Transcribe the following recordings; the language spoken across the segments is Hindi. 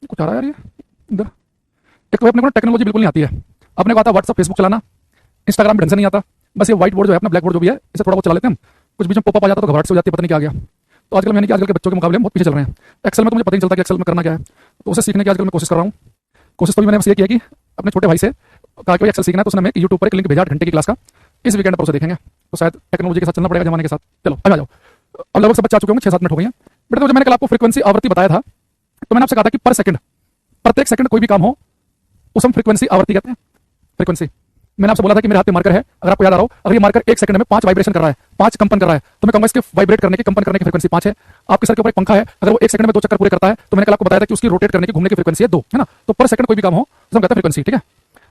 कुछ आ रहा है यार ये इधर। एक तो अपने को टेक्नोलॉजी बिल्कुल नहीं आती है। अपने को आता व्हाट्सअप फेसबुक चलाना, इंस्टाग्राम ढंग से नहीं आता। बस ये व्हाइट बोर्ड जो है अपना, ब्लैक बोर्ड जो भी है, इसे थोड़ा बहुत चला लेते हैं हम। कुछ बीच में पॉपअप आ जाता तो घबराहट से हो जाती है, पता नहीं क्या आ गया। तो आजकल मैंने कि आजकल के बच्चों के मुकाबले में बहुत पीछे चल रहे हैं। एक्सेल में तो मुझे पता नहीं चलता कि एक्सेल में करना क्या है, तो उसे सीखने की आजकल मैं कोशिश कर रहा हूँ। कोशिश तो भी मैंने बस ये किया कि अपने छोटे भाई से कहा कि एक्सेल सीखना है, तो उसने हमें यूट्यूब पर एक लिंक भेजा 8 घंटे की क्लास का। इस वीकेंड पर उसे देखेंगे, तो शायद टेक्नोलॉजी के साथ चलना पड़ेगा, जमाने के साथ। चलो आ जाओ। अब लगभग सब बच्चे आ चुके होंगे, 6-7 मिनट हो गए हैं। बेटा तो जब मैंने कल आपको फ्रीक्वेंसी आवृत्ति बताया था, तो मैंने आपसे कहा था कि पर सेकंड, प्रत्येक सेकंड कोई भी काम हो उस हम फ्रीक्वेंसी आवृत्ति कहते हैं। फ्रीक्वेंसी मैंने आपसे बोला था कि मेरे हाथ में मार्कर है, अगर आपको याद आ रहा हो, अगर ये मार्कर 1 सेकंड में 5 वाइब्रेशन कर रहा है, 5 कंपन कर रहा है, तो मैं कहूंगा इसके वाइब्रेट करने की, कंपन करने की फ्रीक्वेंसी 5 है। आपके सर के ऊपर एक पंखा है, अगर वो 1 सेकंड में 2 चक्कर पूरे करता है, तो मैंने कल आपको बताया था कि उसकी रोटेट करने की, घूमने की फ्रीक्वेंसी है 2, है ना। तो पर सेकंड कोई भी काम हो तो हम कहते हैं फ्रीक्वेंसी, ठीक है।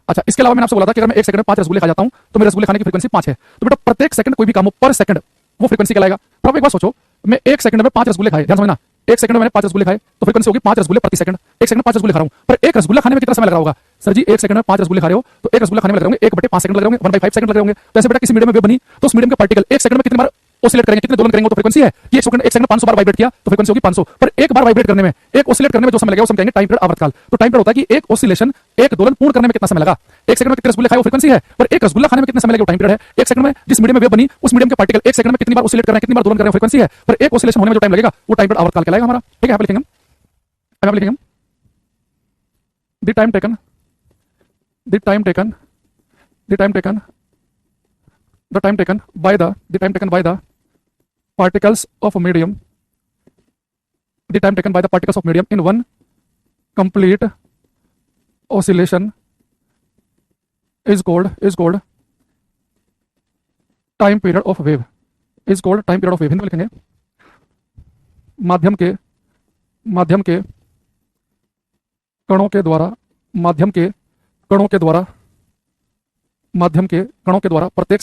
अच्छा, इसके अलावा मैंने आपसे बोला था कि अगर मैं 1 सेकंड में 5 रसगुल्ले खा जाता हूं, तो मेरे रसगुल्ले खाने की फ्रीक्वेंसी 5 है। तो बेटा प्रत्येक सेकंड कोई भी काम हो पर सेकंड, वो फ्रीक्वेंसी कहलाएगा। तो आप एक बार सोचो, मैं 1 सेकंड में 5 रसगुल्ले खाए, ध्यान समझना, 1 सेकंड में मैंने 5 रसगुल्ले खाए, तो फ्रीक्वेंसी होगी 5 रसगुल्ले प्रति सेकंड। 1 सेकंड में 5 रसगुल्ले खा रहा हूं, पर एक रसगुल्ला खाने में कितना समय लग रहा होगा? सर जी 1 सेकंड में 5 रसगुल्ले खा रहे हो, तो एक रसगुल्ला खाने में लग रहे होंगे 1/5 सेकंड लग रहे होंगे, 1/5 सेकंड लग रहे होंगे। तो ऐसे बेटा किसी मीडियम में वेव बनी, तो उस मीडियम के पार्टिकल 1 सेकंड में कितनी बार ऑसिलेट करेंगे, कितने दोलन करेंगे, तो फ्रीक्वेंसी है कि 1 सेकंड में 500 बार वाइब्रेट किया, तो फ्रीक्वेंसी होगी 500। पर एक बार वाइब्रेट करने में, एक ऑसिलेट करने में जो समय लगेगा, उसे हम कहेंगे टाइम पीरियड, आवर्तकाल। तो टाइम पीरियड होता है कि एक ऑसिलेशन, एक दोलन पूर्ण करने में कितना समय लगा। 1 सेकंड में कितने रसगुल्ले खाए, वो फ्रीक्वेंसी है, पर एक रसगुल्ला खाने में कितना समय लगेगा, टाइम पीरियड है। 1 सेकंड में जिस मीडियम में वेव बनी, उस मीडियम के पार्टिकल 1 सेकंड में कितनी बार ऑसिलेट कर रहे हैं, कितनी बार दोलन कर रहे हैं, फ्रीक्वेंसी है। पर एक ऑसिलेशन होने में जो टाइम लगेगा, वो टाइम पीरियड, आवर्तकाल कहलाएगा हमारा, ठीक है। यहाँ पे लिखेंगे हम the time taken, the time taken, the time taken, the time taken by the particles of medium, the time taken by the particles of medium in one complete oscillation is called time period of wave, is called time period of wave। Hindi में लिखेंगे माध्यम के कणों के द्वारा, माध्यम के कणों के द्वारा प्रत्येक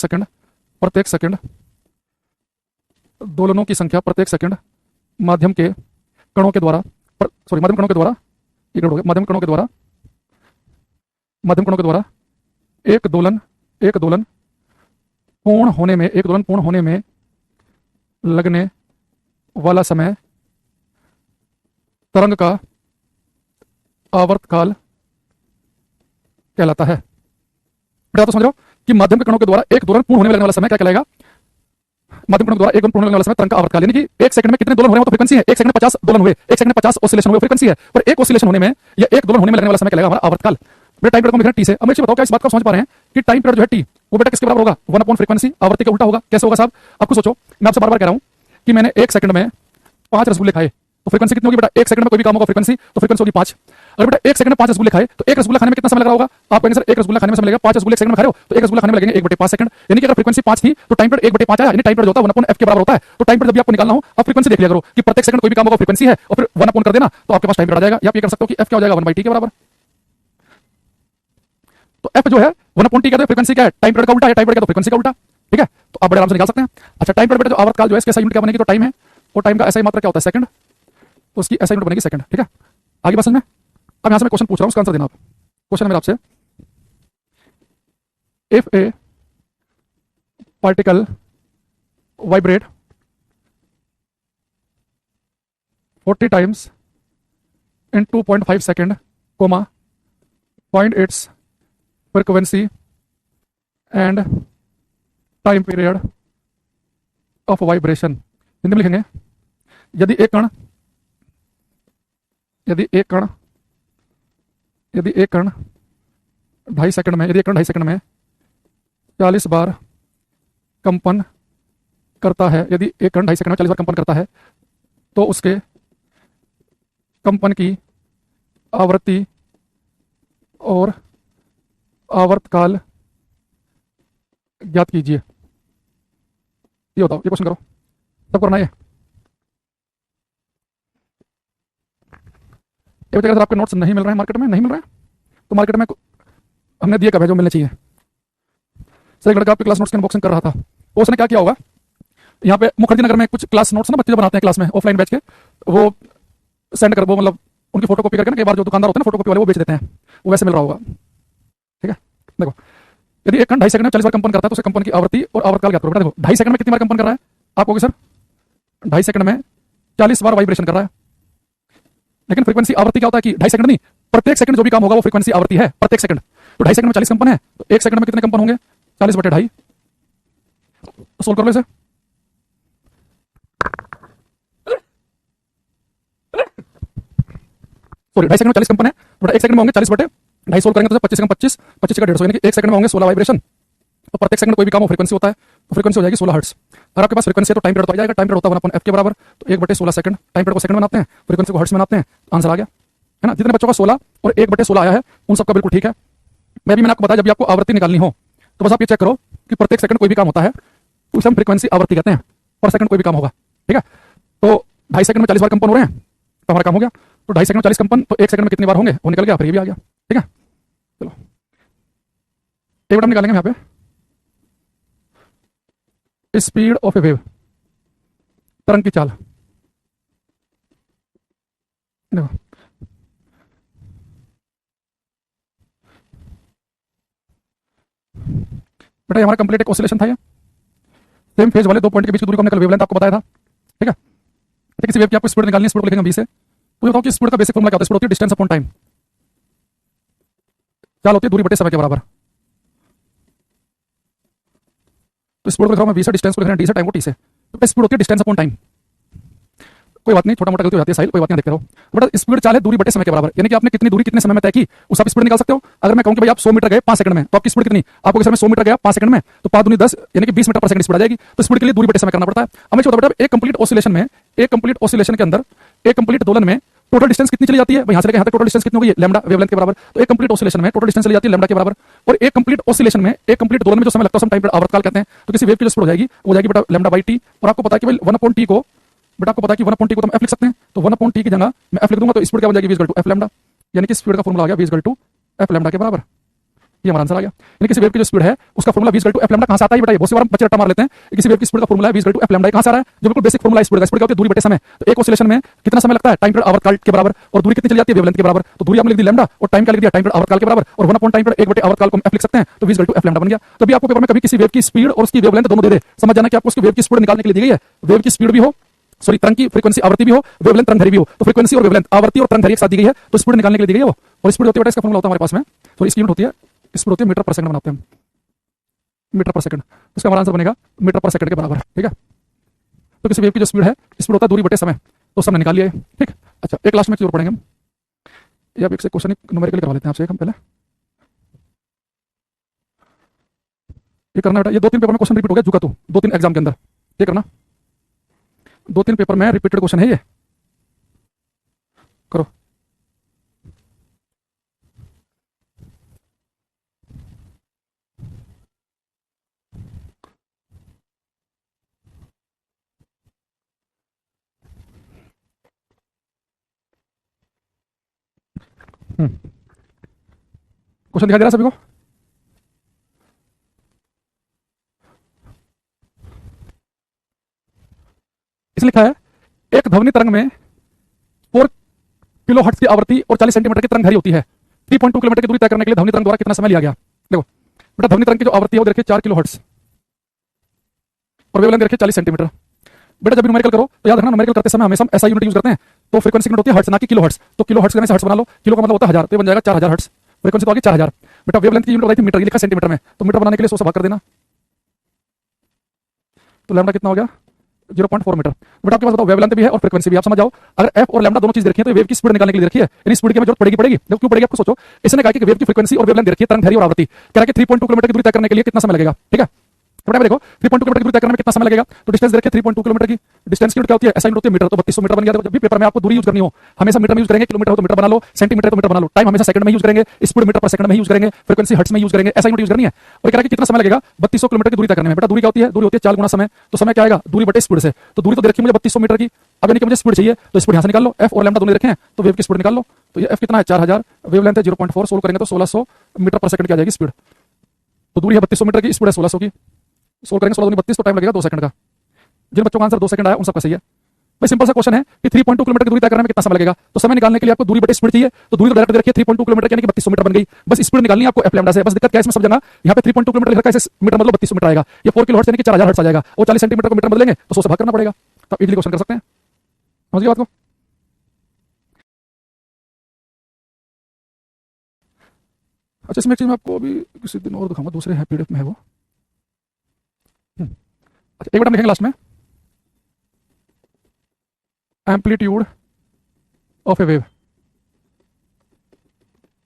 सेकंड दोलनों की संख्या, प्रत्येक सेकंड माध्यम कणों के द्वारा एक दोलन पूर्ण होने में लगने वाला समय तरंग का आवर्तकाल कहलाता है। बेटा तो समझ रहे हो कि माध्यम के कणों के द्वारा एक दोलन पूर्ण होने में लगने वाला समय क्या कहलाएगा? माध्यम कणों के द्वारा एक दोलन पूर्ण होने वाला समय तरंग का आवर्तकाल, यानी कि 1 सेकंड में कितने दोलन हो रहे हैं, तो फ्रीक्वेंसी है। 1 सेकंड में 50 दोलन हुए, 1 सेकंड में 50 ऑसिलेशन हुए, फ्रीक्वेंसी है। पर एक ऑसिलेशन होने में या एक दोलन होने में लगने वाला समय कहलाएगा हमारा आवर्तकाल। बेटा टाइम पीरियड को लिखना टी से। अब मुझे बताओ क्या इस बात को समझ पा रहे हैं कि टाइम पीरियड जो है टी, वो बेटा किसके बराबर होगा? 1/फ्रीक्वेंसी, आवर्ती के उल्टा होगा। कैसे होगा साहब? आपको सोचो, मैं आपसे बार बार कह रहा हूं कि मैंने 1 सेकंड में 5 रसगुल्ले खाए, तो फ्रीक्वेंसी कितनी होगी बेटा? 1 सेकंड में कोई भी काम होगा, फ्रीक्वेंसी, तो फ्रीक्वेंसी होगी 5। अगर बेटा 1 सेकंड में 5 रसगुल्ले खाए, तो एक रसगुल्ला खाने में कितना समय लग रहा होगा? आप कहेंगे सर 1 रसगुल्ला खाने में समय लगेगा, 5 रसगुल्ले 1 सेकंड में खा रहे हो, तो एक रसगुल्ला खाने में लगेंगे 1/5 सेकंड। यानी कि अगर फ्रीक्वेंसी 5 थी, तो टाइम पीरियड 1/5 आया, यानी टाइम पीरियड जो होता है 1/f के बराबर होता है। तो टाइम पीरियड जब भी आपको निकालना हो, आप फ्रीक्वेंसी देख लिया करो कि प्रत्येक सेकंड कोई भी काम होगा, फ्रीक्वेंसी है, और फिर 1 कर देना, तो आपके पास टाइम पीरियड आ जाएगा। या आप ये कर सकते हो कि f क्या हो जाएगा? 1/t के बराबर। तो f जो है 1/t क्या है? फ्रीक्वेंसी क्या है? टाइम पीरियड का उल्टा है, टाइम पीरियड क्या? तो फ्रीक्वेंसी का उल्टा, ठीक है। तो आप बड़े आराम से निकाल सकते हैं। अच्छा, टाइम पीरियड जो आवर्तकाल जो है, इसके SI यूनिट क्या बनेगी? तो टाइम है, और टाइम का SI मात्रा क्या होता है? सेकंड, तो उसकी SI यूनिट बनेगी सेकंड, ठीक है। आगे बात समझ में? अब यहां से मैं क्वेश्चन पूछ रहा हूं, उसका आंसर देना आप। क्वेश्चन है मेरा आपसे, if A particle vibrate 40 times in 2.5 second, 0.8 frequency and time period of vibration. Hindi में लिखेंगे, यदि एक कण 2.5 सेकंड में 40 बार कंपन करता है, यदि एक कण 2.5 सेकंड में 40 बार कंपन करता है, तो उसके कंपन की आवृत्ति और आवर्तकाल ज्ञात कीजिए। ये बताओ, ये क्वेश्चन करो, सब करना है। अगर आपके नोट्स नहीं मिल रहे हैं, मार्केट में नहीं मिल रहे हैं, तो मार्केट में हमने दिए कब है जो मिलने चाहिए। सर एक लड़का आपकी क्लास नोट्स की अनबॉक्सिंग कर रहा था, तो उसने क्या किया होगा, यहाँ पे मुखर्जी नगर में कुछ क्लास नोट्स ना बच्चे जो बनाते हैं क्लास में ऑफलाइन बैच के, वो सेंड कर, वो मतलब उनकी फोटो कॉपी करके ना, कई बार जो दुकानदार होते हैं ना फोटो कॉपी वाले, वो बेच देते हैं, वो वैसे मिल रहा होगा, ठीक है। देखो, यदि एक कण 2.5 सेकंड में 40 बार कंपन करता है, तो उसे कंपन की आवृत्ति और आवर्तकाल ज्ञात करो। देखो 2.5 सेकंड में कितनी बार कंपन कर रहा है? आप कहोगे सर 2.5 सेकंड में 40 बार वाइब्रेशन कर रहा है, लेकिन फ्रीक्वेंसी आवृत्ति क्या होता है कि 2.5 सेकंड नहीं, प्रत्येक सेकंड जो भी काम होगा वो फ्रीक्वेंसी आवृत्ति है, प्रत्येक सेकंड। तो 2.5 सेकंड में 40 कंपन है, तो 1 सेकंड में कितने कंपन होंगे? 40/2.5। सोल्व कर लो इसे। सॉरी, 2.5 सेकंड में 40 कंपन है, तो 1 सेकंड में होंगे 40/2.5। सोल्व करेंगे तो 25 सेकंड 25, 25 का 150, यानी कि 1 सेकंड में होंगे 16 वाइब्रेशन। तो प्रत्येक सेकंड कोई भी काम हो फ्रीक्वेंसी होता है, तो फ्रीक्वेंसी हो जाएगी 16 हर्ट्ज। अगर आपके पास फ्रीक्वेंसी है तो टाइम पीरियड तो आ जाएगा, टाइम पीरियड होता है 1/f के बराबर, तो 1/16 सेकंड। टाइम पीरियड को सेकंड में बनाते हैं, फ्रीक्वेंसी को हर्ट्ज में बनाते हैं, आंसर आ गया है ना। जितने बच्चों का 16 और 1/16 आया है उन सबका बिल्कुल ठीक है। मैंने आपको बताया जब भी आपको आवृत्ति निकालनी हो तो बस आप ये चेक करो कि प्रत्येक सेकंड कोई भी काम होता है तो उसे हम फ्रीक्वेंसी आवृत्ति कहते हैं, पर सेकंड कोई भी काम होगा, ठीक है। तो 2.5 सेकंड में 40 बार कंपन हो रहे हैं तो हमारा काम हो गया। तो 2.5 सेकंड में 40 कंपन, तो 1 सेकंड में कितनी बार होंगे वो निकल गया, फिर ये भी आ गया, ठीक है। चलो एक मिनट निकालेंगे यहाँ पे, स्पीड ऑफ ए वेव, तरंग की चाल। देखो बेटा, हमारा कंप्लीट एक ऑसिलेशन था ये, सेम फेज वाले 2 पॉइंट के बीच की दूरी को हमने कल वेवलेंथ आपको बताया था, ठीक है। तो किसी वेव की आपको स्पीड निकालनी है, स्पीड को लिखेंगे v से। तो बताओ कि स्पीड का बेसिक फॉर्मूला क्या होता है? स्पीड होती है डिस्टेंस अपॉन टाइम, चाल होती है दूरी बटे समय के बराबर। तो स्पीड को लिख रहा हूं मैं v से, डिस्टेंस को लिख रहे हैं d से, टाइम को t से। तो स्पीड होती है डिस्टेंस अपॉन टाइम। कोई बात नहीं, छोटा मोटा गलती हो जाती है साहिल, कोई बात नहीं, देखते रहो। बेटा स्पीड चाल है दूरी बटे समय के बराबर, यानी कि आपने कितनी दूरी कितने समय में तय की उस आप स्पीड निकाल सकते हो। अगर मैं कहूं कि भाई आप 100 मीटर गए 5 सेकंड में, तो आपकी स्पीड कितनी? आपको सर मैं 100 मीटर गया 5 सेकंड में, तो 5 दूनी 10, यानी कि 20 मीटर पर सेकंड स्पीड आ जाएगी। तो स्पीड के लिए दूरी बटे समय करना पड़ता है। अब मैं बेटा एक कंप्लीट ऑसिलेशन में, एक कंप्लीट ऑसिलेशन के अंदर, एक कंप्लीट दोलन में टोटल डिस्टेंस कितनी चली जाती है? यहां से लेकर यहां तक टोटल डिस्टेंस कितनी होगी? लैम्डा वेवलेंथ के बराबर। तो एक कंप्लीट ऑसिलेशन में टोटल डिस्टेंस चली जाती है लैम्डा के बराबर। और एक कंप्लीट ऑसिलेशन में, एक कंप्लीट दोलन में जो समय लगता है हम टाइम पीरियड आवर्तकाल कहते हैं। तो किसी वेव की जो स्पीड हो जाएगी वो जाएगी बेटा लैम्डा बाई टी। और आपको पता है कि भाई 1/t को, बेटा आपको पता है कि 1/t को तो हम f लिख सकते हैं, तो 1/t की जगह मैं f लिख दूंगा, तो स्पीड क्या हो जाएगी? v = f लैम्डा, यानी कि स्पीड का फॉर्मूला आ गया v = f लैम्डा के बराबर। ये हमारा आंसर आ गया। यानी किसी वेव की जो स्पीड है उसका फॉर्मूला v = f लैम्डा कहां से आता है? बताइए, बहुत सी बार हम बच्चे रट्टा मार लेते हैं। किसी वेव की स्पीड का फॉर्मूला है v = f लैम्डा, कहां से आ रहा है? जो बिल्कुल बेसिक फॉर्मूला है स्पीड का। स्पीड क्या होती है? दूरी बटे समय। तो एक ऑसिलेशन में कितना समय लगता है? टाइम पीरियड आवर्तकाल के बराबर। और दूरी कितनी चली जाती है? वेवलेंथ के बराबर। तो दूरी आपने लिख दी लैम्डा और टाइम क्या लिख दिया? टाइम पीरियड आवर्तकाल के बराबर। और 1 टाइम पीरियड 1 आवर्तकाल को हम f लिख सकते हैं, तो v = f लैम्डा बन गया। तो अभी आपको पेपर में कभी किसी वेव की स्पीड और उसकी वेवलेंथ दोनों दे दे, समझ जाना कि आपको उसकी वेव की स्पीड निकालने के लिए दी गई है। वेव की स्पीड भी हो, सॉरी तरंग की फ्रीक्वेंसी आवृत्ति भी हो, वेवलेंथ तरंगधैर्घ्य भी हो। तो फ्रीक्वेंसी और वेवलेंथ, आवृत्ति और तरंगधैर्घ्य एक साथ दी गई है, तो स्पीड निकालने के लिए दी गई है वो। और स्पीड होती है बेटा, इसका फॉर्मूला होता है हमारे पास में, तो इसकी यूनिट होती है, स्पीड होती है मीटर पर सेकंड बनाते हैं, मीटर पर सेकंड। तो इसका हमारा आंसर बनेगा मीटर पर सेकंड के बराबर, ठीक है। तो किसी वेव की जो स्पीड है, स्पीड होता है दूरी बटे समय, तो समय निकाल लिया है, ठीक। अच्छा एक लास्ट में एक और पढ़ेंगे हम, ये आप एक से क्वेश्चन न्यूमेरिकली करवा लेते हैं आपसे एक हम पहले। ये करना बेटा, ये 2-3 पेपर में क्वेश्चन रिपीट हो गया जुका तू, 2-3 एग्जाम के अंदर, ये करना 2-3 पेपर में रिपीटेड क्वेश्चन है ये, करो। क्वेश्चन दिखाई दे रहा है सभी को? इसलिए लिखा है एक ध्वनि तरंग में 4 किलोहर्ट्ज की आवृत्ति और 40 सेंटीमीटर की तरंगधैर्घ्य होती है। 3.2 किलोमीटर की दूरी तय करने के लिए ध्वनि तरंग द्वारा कितना समय लिया गया? देखो बेटा, ध्वनि तरंग की जो आवृत्ति है वो देखिए 4 किलोहर्ट्ज और वेवलेंथ देखिए 40 सेंटीमीटर। बेटा जब न्यूमेरिकल करो तो याद रखना, न्यूमेरिकल करते समय हमेशा हम ऐसा यूनिट यूज करते हैं, तो फ्रीक्वेंसी यूनिट होती है हर्ट्ज, ना कि किलोहर्ट्ज। तो किलोहर्ट्ज करने से हर्ट्ज बना लो, किलो का मतलब होता है 1000, तो ये बन जाएगा 4000 हर्ट्ज। फ्रीक्वेंसी तो आ गई 4000। बेटा वेवलेंथ की यूनिट बताई थी मीटर, ये लिखा सेंटीमीटर में, तो मीटर बनाने के लिए 100 से भाग कर देना, तो लैम्डा कितना हो गया? 0.4 मीटर। बेटा आपके पास बताओ वेवलेंथ भी है और फ्रीक्वेंसी भी, आप समझ जाओ। अगर एफ और लैम्डा दोनों चीज देखी है तो वेव की स्पीड निकालने के लिए रखी है, यानी स्पीड की हमें जरूरत पड़ेगी पड़ेगी। देखो क्यों पड़ेगी आपको सोचो। इसने कहा कि वेव की फ्रीक्वेंसी और वेवलेंथ देखी है, तरंगधैर्घ्य और आवृत्ति, कह रहा है कि 3.2 किलोमीटर की दूरी तय करने के लिए कितना समय लगेगा, ठीक है। बेटा देखो 3.2 किलोमीटर की दूरी तय करने में कितना समय लगेगा, तो डिस्टेंस देखिए 3.2 किलोमीटर की, डिस्टेंस की यूनिट क्या होती है? ऐसा यूनिट होती है मीटर, तो 3200 मीटर बन गया। जब भी पेपर में आपको दूरी यूज करनी हो हमेशा मीटर में यूज करेंगे, किलोमीटर हो तो मीटर बना लो, सेंटीमीटर तो मीटर बना लो, टाइम हमेशा सेकंड में यूज करेंगे, स्पीड मीटर पर सेकंड में यूज करेंगे, फ्रीक्वेंसी हर्ट्ज में यूज करेंगे, ऐसा यूनिट यूज करनी है। और कह रहा है कि कितना समय लगेगा? 3200 किलोमीटर की दूरी तय करने में। बेटा दूरी क्या होती है? दूरी होती है 4 गुना समय, तो समय क्या आएगा? दूरी बटे स्पीड से। तो दूरी तो दे रखी है मुझे 3200 मीटर की, अब यानी कि मुझे स्पीड चाहिए, तो स्पीड यहां से निकाल लो, एफ और लैम्डा दोनों रखे हैं, तो वेव की स्पीड निकाल लो। तो ये एफ कितना है? 4000, वेवलेंथ है 0.4, सोल्व करेंगे तो 1600 मीटर पर सेकंड की आ जाएगी स्पीड। तो दूरी है 3200 मीटर की, स्पीड है 1600 की, सोल्व करेंगे 16 दूनी 32, तो टाइम लगेगा 2 सेकंड का। जिन बच्चों का आंसर 2 सेकंड आया उन सबका सही है। भाई सिंपल सा क्वेश्चन है कि 3.2 किलोमीटर की दूरी तय करने में कितना समय लगेगा, तो समय निकालने के लिए आपको दूरी बटे स्पीड चाहिए, तो दूरी तो डायरेक्ट दे रखी है 3.2 किलोमीटर यानी कि 3200 मीटर बन गई। बस स्पीड निकालनी है आपको एफ लैम्डा से। बस दिक्कत क्या है इसमें सब जगह, यहाँ पे 3.2 किलोमीटर लिख रखा है, इसे मीटर मतलब 3200 मीटर आएगा, ये 4 किलोहर्ट्ज यानी कि 4000 हर्ट्ज आ जाएगा, और 40 सेंटीमीटर को मीटर बदलेंगे तो 100 से भाग करना पड़ेगा। तो इजीली क्वेश्चन कर सकते हैं, समझ गए बात को। अच्छा, इसमें एक चीज़ मैं आपको अभी किसी दिन और दिखाऊंगा, दूसरे है पीडीएफ में है वो। अच्छा, एक बार हम लिखेंगे लास्ट में, एम्पलीट्यूड ऑफ ए वेव,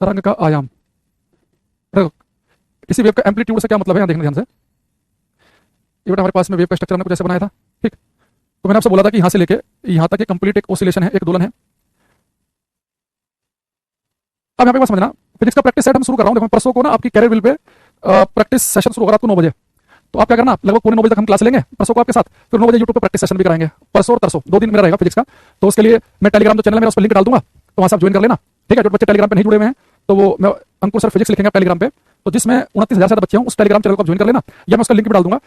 तरंग का आयाम। देखो, किसी वेव का एम्पलीट्यूड से क्या मतलब है, यहाँ देखना ध्यान से। ये बेटा हमारे पास में वेव का स्ट्रक्चर हमने कुछ ऐसे बनाया था, ठीक। तो मैंने आपसे बोला था कि यहाँ से लेके यहाँ तक ये कंप्लीट एक ओसिलेशन है, एक दोलन है। अब यहाँ पे बात समझना, फिजिक्स का प्रैक्टिस सेट हम शुरू कर रहा हूँ। देखो परसों को ना आपकी कैरियर विल पे प्रैक्टिस सेशन शुरू होगा रात को 9 बजे। तो आप क्या करना, लगभग पौने 9 बजे तक हम क्लास लेंगे परसों को आपके साथ, फिर 9 बजे यूट्यूब पे प्रैक्टिस सेशन भी कराएंगे, परसों और तरसों 2 दिन मेरा रहेगा फिजिक्स का। तो उसके लिए मैं टेलीग्राम जो चैनल है मेरा उस पर लिंक डाल दूंगा, तो वहाँ से आप ज्वाइन कर लेना, ठीक है। जो बच्चे टेलीग्राम पे नहीं जुड़े हुए हैं तो वो मैं अंकुर सर फिजिक्स लिखेंगे टेलीग्राम पे, तो जिसमें 29,000 से ज्यादा बच्चे हों उस टेलीग्राम चैनल को ज्वाइन कर लेना, या मैं उसका लिंक भी डाल दूंगा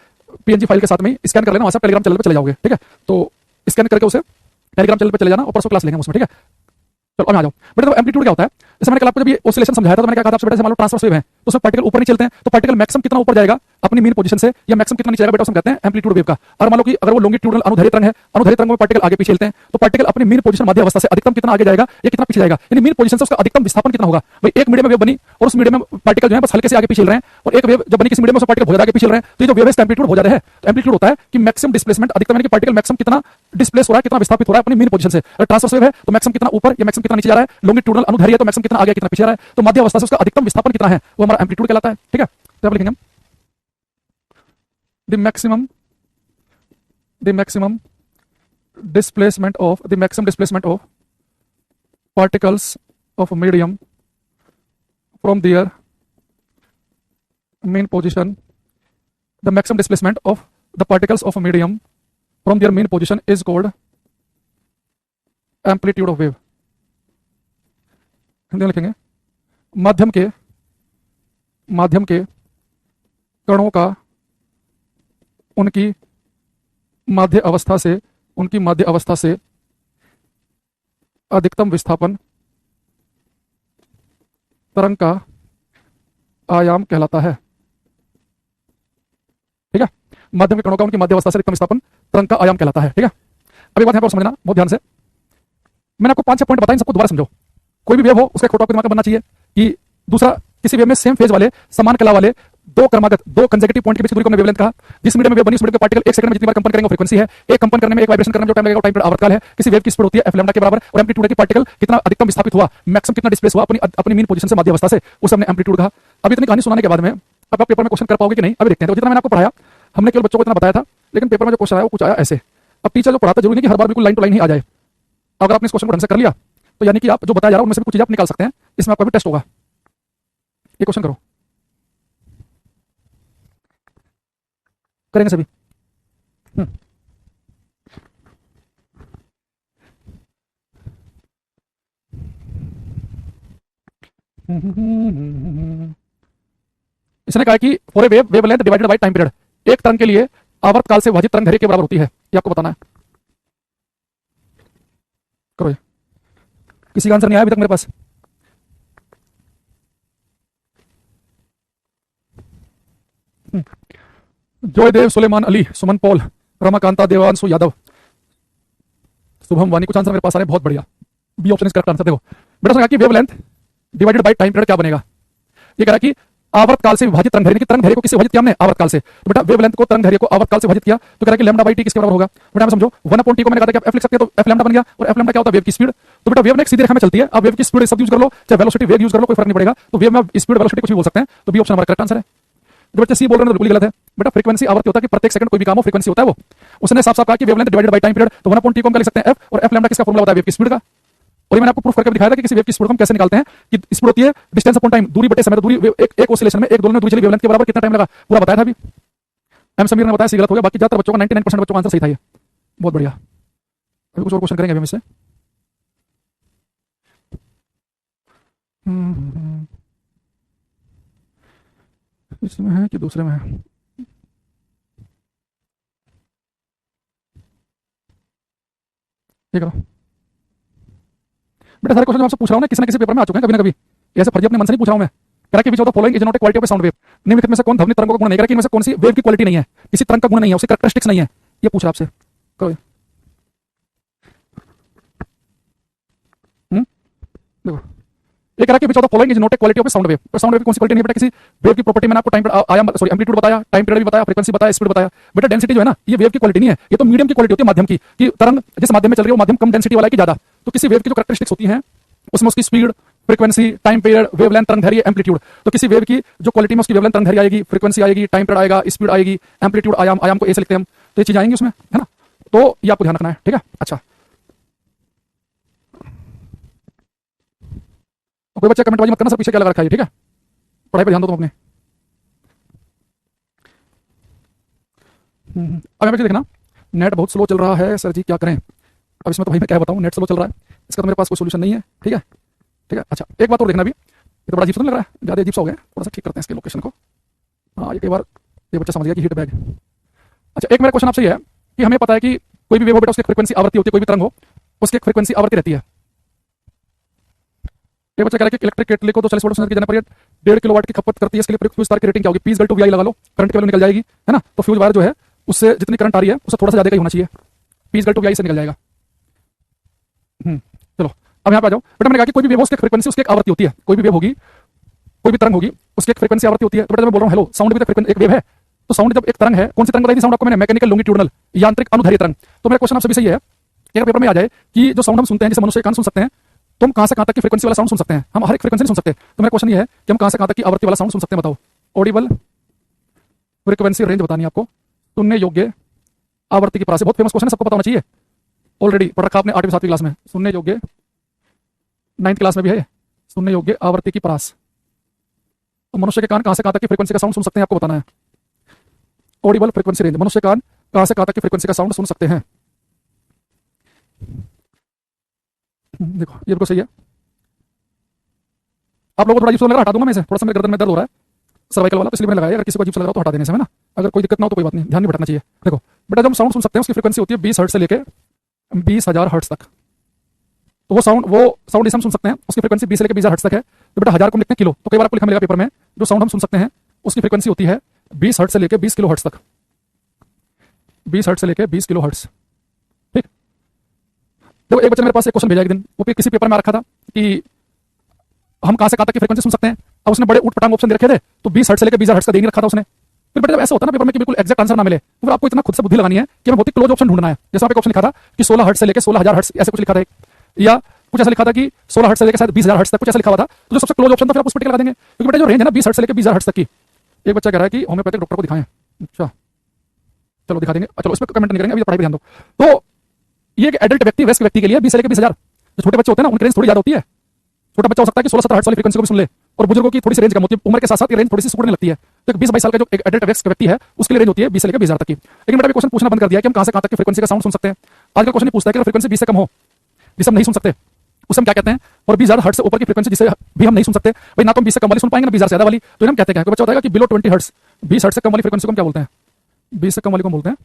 पीएनजी फाइल के साथ में, स्कैन कर लेना, वहाँ से टेलीग्राम चैनल पे चले जाओगे, ठीक है। तो स्कैन करके उसे टेलीग्राम चैनल पे चले जाना और परसों क्लास लेंगे उसमें, ठीक है। चलो अब आ जाओ बेटा, तो एम्पलीट्यूड क्या होता है, जैसे मैंने कल आपको जब ये ओसिलेशन समझाया था तो मैंने क्या कहा था आपसे, बेटा जैसे मान लो ट्रांसवर्स वेव है तो उसमें पार्टिकल ऊपर नहीं चलते हैं, तो पार्टिकल मैक्सिमम कितना ऊपर जाएगा अपनी मीन पोजीशन से, या मैक्सिमम कितना नीचे जाएगा, बेटा उसमें कहते हैं एम्पलीट्यूड वेव का। और मान लो कि अगर वो लॉन्गिट्यूडनल अनुदैर्ध्य तरंग है, अनुदैर्ध्य तरंग में पार्टिकल आगे पीछे चलते हैं, तो पार्टिकल अपनी मीन पोजीशन मध्य अवस्था से अधिकतम कितना आगे जाएगा या कितना पीछे जाएगा, यानी मीन पोजीशन से उसका अधिकतम विस्थापन कितना होगा। भाई एक मीडियम में वेव बनी और उस मीडियम में पार्टिकल जो है बस हल्के से आगे पीछे चल रहे हैं, और एक वेव जब बनी किसी मीडियम में उसमें पार्टिकल बहुत ज्यादा आगे पीछे चल रहे हैं, तो ये जो वेव है इसका एम्पलीट्यूड बहुत ज्यादा है। तो एम्पलीट्यूड होता है कि मैक्सिमम डिस्प्लेसमेंट, अधिकतम यानी कि पार्टिकल मैक्सिमम कितना डिस्प्लेस हो रहा है, कितना विस्थापित हो रहा है अपनी मीन पोजीशन से। अगर ट्रांसवर्स वेव है तो मैक्सिमम कितना ऊपर या मैक्सिमम कितना नीचे जा रहा है, लॉन्गिट्यूडनल अनुदैर्ध्य है तो मैक्सिमम कितना आगे कितना पीछे जा रहा है, तो मध्य अवस्था से उसका अधिकतम विस्थापन कितना है वो हमारा एम्पलीट्यूड कहलाता है, ठीक है। तो अब लिखेंगे हम the maximum displacement of particles of medium from their main position, the maximum displacement of the particles of a medium from their main position is called amplitude of wave। Hindi में लिखेंगे, माध्यम के कणों का उनकी मध्य अवस्था से अधिकतम विस्थापन तरंग का आयाम कहलाता है, ठीक है। माध्यम के कणों का उनकी मध्य अवस्था से अधिकतम विस्थापन तरंग का आयाम कहलाता है, ठीक है। अभी बात यहां पर समझना बहुत ध्यान से, मैंने आपको 5-6 पॉइंट बताए, इन सबको दोबारा समझो। कोई भी वेव हो उसका फोटो आपके दिमाग में बनना चाहिए कि दूसरा, किसी वेव में सेम फेज वाले समान कला वाले दो कंसेक्यूटिव पॉइंट के बीच की दूरी को हमने वेवलेंथ कहा। जिस मीडियम में वेव बनी उस मीडियम के पार्टिकल एक सेकंड में जितनी बार कंपन करेंगे वो फ्रीक्वेंसी है, एक कंपन करने में एक वाइब्रेशन करने में जो टाइम लगेगा वो टाइम पीरियड आवर्तकाल है। किसी वेव की स्पीड होती है एफ लैम्डा के बराबर, और एम्पलीट्यूड है कि पार्टिकल कितना अधिकतम विस्थापित हुआ, मैक्सिमम कितना डिस्प्लेस हुआ अपनी मीन पोजीशन से मध्य अवस्था से, उसे हमने एम्पलीट्यूड कहा। अब इतनी कहानी सुनाने के बाद में अब आप पेपर में क्वेश्चन कर पाओगे कि नहीं, अभी देखते हैं। तो जितना मैंने आपको पढ़ाया हमने केवल बच्चों को इतना बताया था, लेकिन पेपर में जो क्वेश्चन आया वो कुछ आया ऐसे। अब टीचर जो पढ़ाता जरूरी नहीं कि हर बार बिल्कुल लाइन टू लाइन ही आ जाए। अगर आपने इस क्वेश्चन को ढंग से कर लिया तो यानी कि आप जो बताया जा रहा है उनमें से भी कुछ चीजें आप निकाल सकते हैं। इसमें आपका भी टेस्ट होगा। ये क्वेश्चन करो, करेंगे सभी। इसने कहा कि for a wave wavelength divided by time period, एक तरंग के लिए आवर्तकाल से विभाजित तरंग दैर्ध्य के बराबर होती है, ये आपको बताना है। करो ये, किसी का आंसर नहीं आया अभी तक मेरे पास। जयदेव, सुलेमान अली, सुमन पॉल, रमाकांता, देवांशु यादव, शुभम वानी, कुछ आंसर मेरे पास आ रहे हैं, बहुत बढ़िया। B option is correct answer. देखो बेटा उसने कहा कि wavelength divided by time period क्या बनेगा, ये कह रहा है कि आवर्तकाल से विभाजित तरंग दैर्ध्य, तरंग दैर्ध्य को किससे विभाजित किया हमने, आवर्तकाल से। तो बेटा वेवलेंथ को तरंग दैर्ध्य को आवर्तकाल से विभाजित किया तो कह रहा है कि लैम्डा बाई टी किसके बराबर होगा। बेटा हमें समझो 1/t को मैंने कहा था कि आप f लिख सकते हैं, तो f लैम्डा बन गया, और f लैम्डा क्या होता है, वेव की स्पीड। तो बेटा वेव ने एक सीधी रेखा में चलती है, अब वेव की स्पीड सब यूज कर लो, चाहे वेलोसिटी वेग यूज कर लो, कोई फर्क नहीं पड़ेगा। तो वेव में आप स्पीड वेलोसिटी कुछ भी बोल सकते हैं, तो बी ऑप्शन हमारा करेक्ट आंसर है। जो बच्चे सी बोल रहे हैं तो बिल्कुल गलत है। बेटा फ्रीक्वेंसी आवर्ती होता है कि प्रत्येक सेकंड कोई भी काम हो फ्रीक्वेंसी होता है वो। उसने साफ साफ कहा कि wavelength divided by time period, तो 1/t को हम क्या लिख सकते हैं f, और f लैम्डा किसका फॉर्मूला होता है, वेव की स्पीड का। और ये मैंने आपको प्रूफ करके दिखाया था कि किसी वेव की स्पीड को हम कैसे निकालते हैं, कि स्पीड होती है डिस्टेंस अपॉन टाइम, दूरी बटे समय। तो दूरी एक ओसिलेशन में एक दोलन में दूरी चली वेवलेंथ के बराबर कितना टाइम लगा, पूरा बताया था अभी। एम समीर ने बताया, सी गलत हो गया, बाकी ज्यादातर बच्चों का 99% बच्चों का आंसर सही था। ये बहुत बढ़िया। अभी कुछ और क्वेश्चन करेंगे अभी हम इससे। इसमें है कि दूसरे में है, ये करो बेटा। सारे क्वेश्चन आपसे पूछ रहा हूँ ना, किसी ना किसी पेपर में आ चुके हैं कभी ना कभी, ऐसे फर्जी अपने मन से नहीं पूछ रहा हूँ मैं। कह रहा कि which of the following is not a quality of A sound wave, निम्नलिखित में से कौन ध्वनि तरंगों का गुण नहीं, कह रहा कि इनमें से कौन सी वेव की क्वालिटी नहीं है, किसी तरंग का गुण नहीं है, उसकी कैरेक्टरिस्टिक्स नहीं है, ये पूछ रहा आपसे। करो देखो, एक कह रहा है कि which of the following is not a quality of A sound wave. तो साउंड वेव की कौन सी क्वालिटी नहीं है बेटा, किसी वेव की प्रॉपर्टी मैंने आपको टाइम आयाम सॉरी एम्पलीट्यूड बताया, टाइम पीरियड भी बताया, फ्रीक्वेंसी बताया, स्पीड बताया। बेटा डेंसिटी जो है ना ये वेव की क्वालिटी नहीं है, ये तो मीडियम की क्वालिटी होती है, माध्यम की, कि तरंग जिस माध्यम में चल रही है वो माध्यम कम डेंसिटी वाला है कि ज्यादा। तो किसी वेव की जो कैरेक्टरिस्टिक्स होती हैं उसमें उसकी speed, frequency, time period, wavelength, तरंगदैर्घ्य, एम्पलीट्यूड। तो किसी वेव की जो क्वालिटी में उसकी वेवलेंथ, तरंगदैर्घ्य आएगी, फ्रीक्वेंसी आएगी, टाइम पीरियड आएगा, स्पीड आएगी, एम्पलीट्यूड, आयाम, आयाम को ए से लिखते हैं हम, तो ये चीज आएंगी उसमें, है ना। तो ये आपको ध्यान रखना है, ठीक है। अच्छा, कोई बच्चा कमेंट बाजी मत करना, सर पीछे क्या लगा रखा है, ठीक है। पढ़ाई पे ध्यान दो तुम अपने। अब यहाँ पे देखना, नेट बहुत स्लो चल रहा है सर जी, क्या करें। अब इसमें तो भाई मैं क्या बताऊं, नेट स्लो चल रहा है, इसका तो मेरे पास कोई सोल्यूशन नहीं है, ठीक है। ठीक है, अच्छा एक बात और देखना भी, ये तो बड़ा अजीब सा नहीं लग रहा है, ज़्यादा अजीब सा हो गया, थोड़ा सा ठीक करते हैं इसके लोकेशन को। हाँ ये कई बार ये बच्चा समझ गया कि हीट बैग। अच्छा एक मेरा क्वेश्चन आपसे ये है कि हमें पता है कि कोई भी वेव हो बेटा उसकी फ्रीक्वेंसी आवृत्ति होती है, कोई भी तरंग हो उसकी फ्रीक्वेंसी आवृत्ति रहती है। ये बच्चा कह रहा है कि इलेक्ट्रिक केटली को 240 वोल्ट की जगह पर 1.5 किलोवाट की खपत करती है, इसके लिए फ्यूज तार की रेटिंग क्या होगी, पी इक्वल टू वी लगा लो, करंट की वैल्यू निकल जाएगी, है ना। तो फ्यूज वायर जो है उससे जितनी करंट आ रही है उससे थोड़ा सा ज्यादा ही होना चाहिए, पी इक्वल टू वी से निकल जाएगा। चलो अब यहाँ पे आ जाओ बेटा, मैंने कहा कि कोई भी वेव उसकी फ्रीक्वेंसी उसकी एक आवृत्ति होती है, कोई भी वेव होगी, कोई भी तरंग होगी उसकी एक फ्रीक्वेंसी आवृत्ति होती है। तो बेटा मैं बोल रहा हूँ हेलो, साउंड भी तो एक वेव है, तो साउंड जब एक तरंग है, कौन सी तरंग बताई थी साउंड आपको मैंने, मैकेनिकल लॉन्गिट्यूडनल, यांत्रिक अनुदैर्घ्य तरंग। तो मेरा क्वेश्चन आपसे भी सही है कि अगर पेपर में आ जाए कि जो साउंड हम सुनते हैं जैसे मनुष्य कान सुन सकते हैं, तो हम कहां से कहां तक की फ्रीक्वेंसी वाला साउंड सुन सकते हैं, हम हर एक फ्रीक्वेंसी नहीं सुन सकते। तो मेरा क्वेश्चन ये है कि हम कहां से कहां तक की आवृत्ति वाला साउंड सुन सकते हैं, बताओ। ऑडिबल फ्रीक्वेंसी रेंज बतानी है आपको, सुनने योग्य आवृत्ति की प्रास, बहुत फेमस क्वेश्चन है, सबको पता होना चाहिए, ऑलरेडी पढ़ रखा आपने 8वीं 7वीं क्लास में, सुनने योग्य 9th क्लास में भी है, सुनने योग्य आवृत्ति की प्रास। तो मनुष्य के कान कहां से कहां तक की फ्रीक्वेंसी का साउंड सुन सकते हैं आपको बताना है। ऑडिबल फ्रीक्वेंसी रेंज, मनुष्य कान कहां से कहां तक की फ्रीक्वेंसी का साउंड सुन सकते हैं। देखो ये बिल्कुल सही है। आप लोगों को थोड़ा अजीब सा लग रहा है, हटा दूंगा मैं इसे, थोड़ा सा मेरे गर्दन में दर्द हो रहा है सर्वाइकल वाला, तो इसलिए मैंने लगाया। अगर किसी को अजीब सा लग रहा हो तो हटा देने से, है ना। अगर कोई दिक्कत ना हो तो कोई बात नहीं, ध्यान नहीं भटकना चाहिए। देखो बेटा जब हम साउंड सुन सकते हैं उसकी फ्रीक्वेंसी होती है 20 हर्ट्ज से लेकर 20,000 हर्ट्ज तक। तो वो साउंड जिसे हम सुन सकते हैं उसकी फ्रीक्वेंसी 20 से लेकर 20,000 हर्ट्ज तक है। तो बेटा 1000 को लिखते हैं किलो, तो कई बार आपको लिखा मिलेगा पेपर में, जो साउंड हम सुन सकते हैं उसकी फ्रीक्वेंसी होती है 20 हर्ट्ज से लेकर 20 किलो हर्ट्ज तक, 20 हर्ट्ज से लेकर 20 किलो हर्ट्ज। ठीक, देखो एक बच्चे ने मेरे पास एक क्वेश्चन भेजा एक दिन, वो किसी पेपर में आ रखा था कि हम कहां से कहां तक की फ्रीक्वेंसी सुन सकते हैं। अब उसने बड़े उठपटांग ऑप्शन दे रखे थे, तो 20 हर्ट्ज से लेकर 20,000 हर्ट्ज का दे नहीं रखा था उसने। फिर बेटा जब ऐसा होता है ना पेपर में कि बिल्कुल एग्जैक्ट आंसर ना मिले, तो फिर आपको इतना खुद से बुद्धि लगानी है कि हमें बहुत ही क्लोज ऑप्शन ढूंढना है। जैसे आप एक ऑप्शन लिखा था कि 16 हर्ट्ज से लेकर 16,000 हर्ट्ज, ऐसे कुछ लिखा था, या कुछ ऐसा लिखा था कि 16 हर्ट्ज से लेकर शायद 20,000 हर्ट्ज तक, कुछ ऐसा लिखा हुआ था। तो जो सबसे क्लोज ऑप्शन था फिर आप उस पर टिक लगा देंगे, क्योंकि बेटा जो रेंज है ना 20 हर्ट्ज से लेकर 20,000 हर्ट्ज तक की। एक बच्चा कह रहा है कि होम्योपैथिक डॉक्टर को दिखाएं। अच्छा चलो दिखा देंगे, चलो इस पर कमेंट नहीं करेंगे, अभी पढ़ाई पर ध्यान दो। तो ये एक एडल्ट व्यक्ति, वयस्क व्यक्ति के लिए 20 से लेकर 20,000, जो छोटे बच्चे होते हैं ना उनकी रेंज थोड़ी ज्यादा होती है। छोटा बच्चा हो सकता है कि 16-17 हर्ट्ज वाली फ्रीक्वेंसी को भी सुन ले, और बुजुर्गों की थोड़ी सी रेंज कम होती है, उम्र के साथ साथ ये रेंज थोड़ी सी सिकुड़ने लगती है। तो 20-22 साल का जो एक एडल्ट वयस्क व्यक्ति है उसके लिए रेंज होती है 20 से लेकर 20,000 तक की। लेकिन बेटा क्वेश्चन पूछना बंद कर दिया कि हम कहां से कहां तक की फ्रीक्वेंसी का साउंड सुन सकते हैं। आजकल क्वेश्चन पूछता है कि फ्रीक्वेंसी 20 से कम हो जिसे हम नहीं सुन सकते, उसे हम क्या कहते हैं, और 20,000 हर्ट्ज से ऊपर की फ्रीक्वेंसी जिसे भी हम नहीं सुन सकते, भाई ना तो हम 20 से कम वाली सुन पाएंगे ना 20,000 से ज्यादा वाली, तो हम कहते हैं क्या। बच्चा बताएगा कि बिलो 20 हर्ट्ज, 20 हर्ट्ज से कम वाली फ्रीक्वेंसी को हम क्या बोलते हैं, 20 से कम वाली को बोलते हैं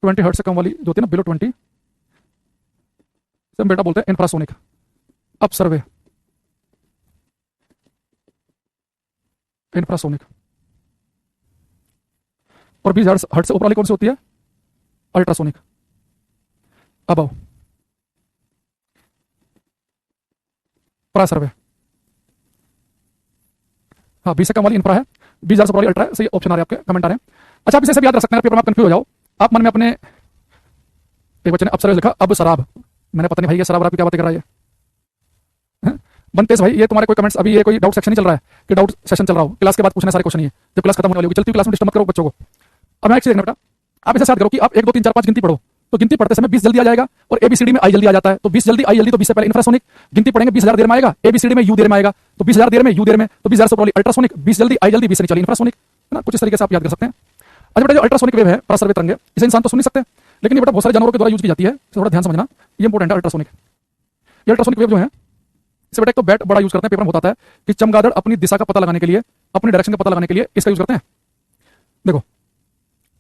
20 हर्ट्ज से कम वाली जो होती है ना बिलो 20, हम बेटा बोलते हैं इंफ्रासोनिक अपसर्वे, इंफ्रासोनिक। और 20,000 हर्ट्ज से ऊपर वाली कौन सी होती है, अल्ट्रासोनिक। अब आओ सर्वे, हाँ 20 से कम वाली इंफ्रा है, 20,000 से ऊपर वाली अल्ट्रा है। सही ऑप्शन आ रहे हैं आपके, कमेंट आ रहे हैं। अच्छा आप इसे सब याद रख सकते हैं, पेपर में आप कंफ्यूज हो जाओ, आप मन में अपने, एक बच्चे ने अब सर्वे लिखा, अब शराब, मैंने पता नहीं भाई ये शराब की क्या बातें कर रहा है। बनतेज भाई ये तुम्हारे कोई कमेंट्स, अभी ये कोई डाउट सेक्शन नहीं चल रहा है कि डाउट सेशन चल रहा हो, क्लास के बाद पूछने सारे क्वेश्चन नहीं है, जब क्लास खत्म होने वाली होगी, चलती क्लास में डिस्टर्ब मत करो बच्चों को। अब मैं एक चीज देखना बेटा, आप इसे याद करो कि आप 1 2 3 4 5 गिनती पढ़ो, तो गिनती पढ़ते समय 20 जल्दी आ जाएगा, और एबीसीडी में आई जल्दी आ जाता है, तो 20 जल्दी आई जल्दी, तो 20 से पहले इंफ्रासोनिक, गिनती पढ़ेंगे 20,000 देर में आएगा, एबीसीडी में यू देर में आएगा, तो 20,000 देर में यू देर में, तो 20,000 से ऊपर वाली अल्ट्रासोनिक, 20 जल्दी आई जल्दी, 20 से नीचे इंफ्रासोनिक, है ना। कुछ इस तरीके से आप याद कर सकते हैं। अच्छा बेटा जो अल्ट्रासोनिक वेव है, परासर्वे तरंग है, इसे इंसान तो सुन नहीं सकते, लेकिन ये बेटा बहुत सारे जानवरों के द्वारा यूज की जाती है, थोड़ा ध्यान समझना, ये इंपॉर्टेंट है। अल्ट्रासोनिक, ये अल्ट्रासोनिक वेव जो है इसे बेटा एक तो बैट बड़ा यूज करते हैं, पेपर में होता है कि चमगादड़ अपनी दिशा का पता लगाने के लिए, अपनी डायरेक्शन का पता लगाने के लिए इसका यूज करते हैं। देखो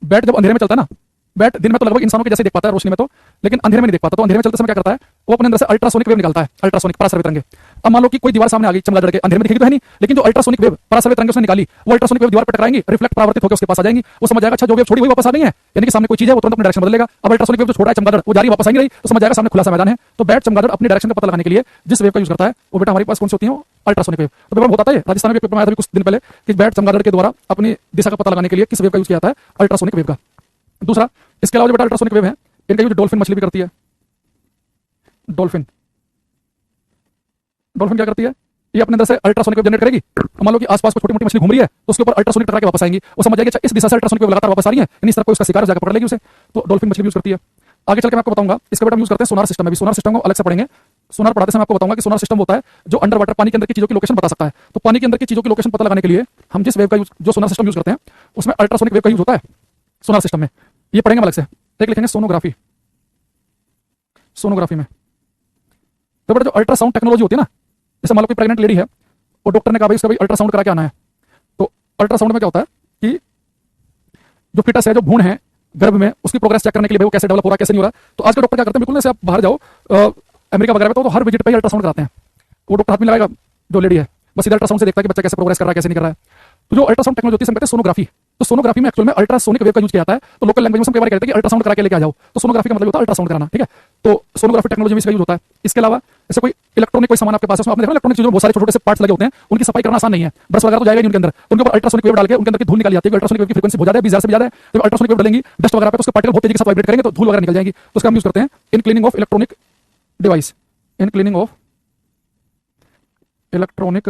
बैट जब अंधेरे में चलता है ना, बैट दिन में तो लगभग इंसानों के जैसे दिख पाता है रोशनी में तो, लेकिन अंधेरे में नहीं दिख पाता। तो अंधेरे में चलते समय क्या करता है, वो अपने अंदर से अल्ट्रासोनिक वेव निकालता है, अल्ट्रासोनिक परासरवे तरंगे। अब मान लो कि कोई दीवार सामने आ गई चमगादड़ के, अंधेरे में दिखेगी तो है नहीं, लेकिन जो अल्ट्रासोनिक वेव परासरवे तरंगे उसने निकाली, वो अल्ट्रासोनिक वेव दीवार पर टकराएंगी, रिफ्लेक्ट परावर्तित होकर उसके पास आ जाएंगी। वो समझ जाएगा अच्छा जो वेव छोड़ी हुई वापस आ गई है, यानी कि सामने कोई चीज है, वो तुरंत अपनी डायरेक्शन बदलेगा। अब अल्ट्रासोनिक वेव जो छोड़ा है चमगादड़ वो जा रही वापस आई नहीं रही, तो समझ जाएगा सामने खुला सा मैदान है। तो बैट चमगादड़ अपनी डायरेक्शन का पता लगाने के लिए जिस वेव का यूज करता है वो बेटा हमारे पास कौन सी होती है, अल्ट्रासोनिक वेव। तो पेपर में होता है, राजस्थान में पेपर में आया था कुछ दिन पहले कि बैट चमगादड़ के द्वारा अपनी दिशा का पता लगाने के लिए किस वेव का यूज किया जाता है, अल्ट्रासोनिक वेव का। दूसरा, इसके अलावा जो बेटा अल्ट्रासोनिक वेव है, इनका यूज डॉल्फिन मछली भी करती है। डॉल्फिन डॉल्फिन क्या करती है, ये अपने अंदर से अल्ट्रासोनिक वेव जनरेट करेगी। मान लो कि आसपास कोई छोटी मोटी मछली घूम रही है तो उसके ऊपर अल्ट्रासोनिक टकरा के वापस आएंगी, वो समझ जाएगी अच्छा इस दिशा से अल्ट्रासोनिक वेव लगातार वापस आ रही है, यानी इस तरह कोई उसका शिकार जाकर पकड़ लेगी उसे। तो डॉल्फिन मछली यूज करती है। आगे चल के मैं आपको बताऊंगा इसका बेटा हम यूज करते हैं सोनार सिस्टम में भी। सोनार सिस्टम को अलग से पढ़ेंगे। सोनार पढ़ाते समय आपको बताऊंगा कि सोनार सिस्टम होता है जो अंडर वाटर पानी के अंदर की चीजों की लोकेशन बता सकता है। तो पानी के अंदर की चीजों की लोकेशन पता लगाने के लिए हम जिस वेव का यूज जो सोनार सिस्टम यूज करते हैं उसमें अल्ट्रासोनिक वेव का यूज होता है सोनार सिस्टम में। ये पढ़ेंगे अलग से। एक लिखेंगे सोनोग्राफी। सोनोग्राफी में तो बेटा जो अल्ट्रासाउंड टेक्नोलॉजी होती है ना, जैसे मान लो कोई प्रेग्नेंट लेडी है और डॉक्टर ने कहा भाई उसका भाई अल्ट्रासाउंड करा के आना है, तो अल्ट्रासाउंड में क्या होता है कि जो फिटस है, जो भ्रूण है गर्भ में, उसकी प्रोग्रेस चेक करने के लिए भाई वो कैसे डेवलप हो रहा है कैसे नहीं हो रहा है। तो आज के डॉक्टर क्या करते हैं, बिल्कुल जैसे आप बाहर जाओ अमेरिका वगैरह में तो हर विजिट पे अल्ट्रासाउंड कराते हैं। वो डॉक्टर हाथ में लगाएगा जो लेडी है, बस सीधा अल्ट्रासाउंड से देखता है कि बच्चा कैसे प्रोग्रेस कर रहा है कैसे नहीं कर रहा है। तो जो अल्ट्रासाउंड टेक्नोलॉजी होती है कहते हैं सोनोग्राफी। तो सोनोग्राफी में एक्चुअल में अल्ट्रासोनिक वेव का यूज किया जाता है। तो लोकल लैंग्वेज में हम कई बार कहते हैं कि अल्ट्रासाउंड करा के लेके आ जाओ, तो सोनोग्राफी का मतलब होता है अल्ट्रासाउंड कराना, ठीक है। तो सोनोग्राफी टेक्नोलॉजी में इसका यूज होता है। इसके अलावा जैसे कोई इलेक्ट्रॉनिक कोई सामान आपके पास है, उसमें आपने देखा इलेक्ट्रॉनिक चीजों में बहुत सारे छोटे से पार्ट्स लगे होते हैं, उनकी सफाई करना आसान नहीं है, ब्रश वगैरह तो जाएगा नहीं उनके अंदर, तो उनके ऊपर अल्ट्रासोनिक वेव डाल के उनके अंदर की धूल निकल जाती है। अल्ट्रासोनिक वेव की फ्रीक्वेंसी बहुत ज्यादा है, 20,000 से भी ज्यादा है। तो अल्ट्रासोनिक वेव डालेंगी डस्ट वगैरह पे तो उसके पार्टिकल बहुत तेजी के साथ वाइब्रेट करेंगे तो धूल वगैरह निकल जाएगी। तो उसका हम यूज करते हैं इन cleaning of electronic device. In cleaning of electronic